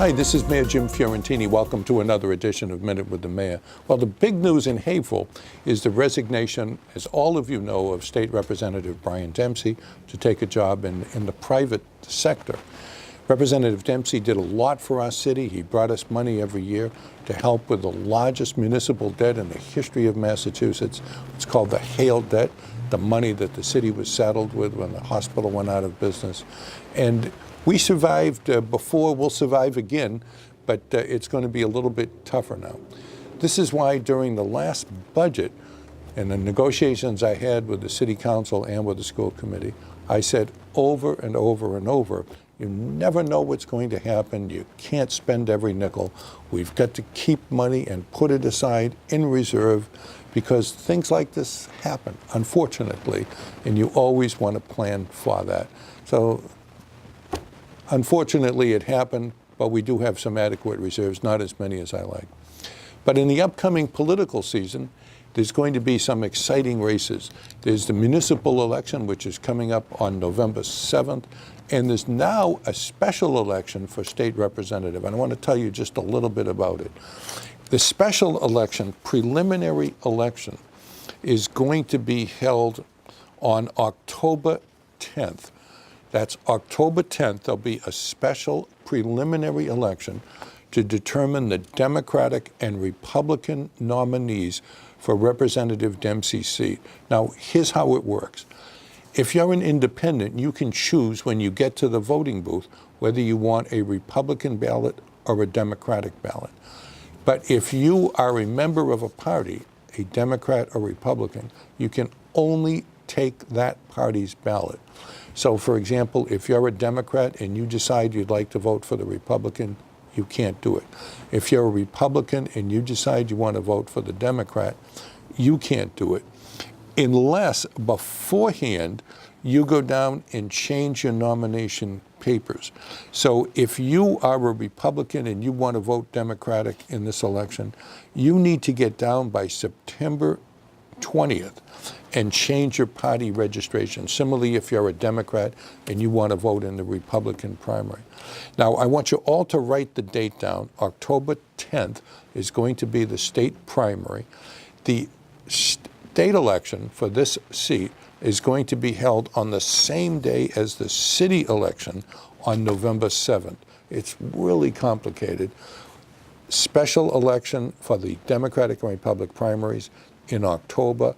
Hi, this is Mayor Jim Fiorentini. Welcome to another edition of Minute with the Mayor. Well, the big news in Haverhill is the resignation, as all of you know, of State Representative Brian Dempsey to take a job in the private sector. Representative Dempsey did a lot for our city. He brought us money every year to help with the largest municipal debt in the history of Massachusetts. It's called the Hale debt, the money that the city was saddled with when the hospital went out of business. And we survived before, we'll survive again, but it's going to be a little bit tougher now. This is why during the last budget and the negotiations I had with the city council and with the school committee, I said over and over and over, you never know what's going to happen. You can't spend every nickel. We've got to keep money and put it aside in reserve because things like this happen, unfortunately, and you always want to plan for that. So unfortunately, it happened, but we do have some adequate reserves, not as many as I like. But in the upcoming political season, there's going to be some exciting races. There's the municipal election, which is coming up on November 7th, and there's now a special election for state representative. And I want to tell you just a little bit about it. The special election, preliminary election, is going to be held on October 10th. That's October 10th. There'll be a special preliminary election to determine the Democratic and Republican nominees for Representative Dempsey's seat. Now, here's how it works. If you're an independent, you can choose when you get to the voting booth whether you want a Republican ballot or a Democratic ballot. But if you are a member of a party, a Democrat or Republican, you can only take that party's ballot. So, for example, if you're a Democrat and you decide you'd like to vote for the Republican, you can't do it. If you're a Republican and you decide you want to vote for the Democrat, you can't do it unless beforehand you go down and change your nomination papers. So if you are a Republican and you want to vote Democratic in this election, you need to get down by September 20th and change your party registration. Similarly, if you're a Democrat and you want to vote in the Republican primary. Now, I want you all to write the date down. October 10th is going to be the state primary. The state election for this seat is going to be held on the same day as the city election on November 7th. It's really complicated. Special election for the Democratic and Republican primaries in October,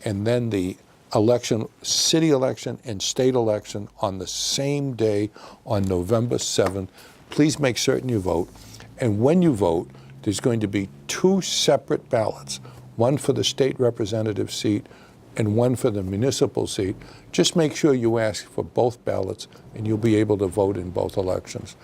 and then the election, city election and state election on the same day on November 7th. Please make certain you vote. And when you vote, there's going to be two separate ballots, one for the state representative seat and one for the municipal seat. Just make sure you ask for both ballots and you'll be able to vote in both elections.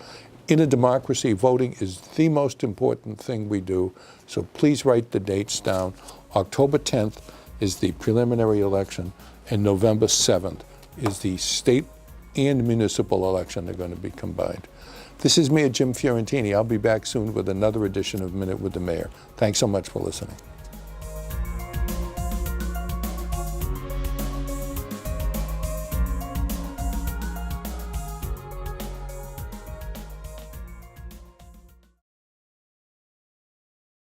In a democracy, voting is the most important thing we do, so please write the dates down. October 10th is the preliminary election, and November 7th is the state and municipal election. They're going to be combined. This is Mayor Jim Fiorentini. I'll be back soon with another edition of Minute with the Mayor. Thanks so much for listening.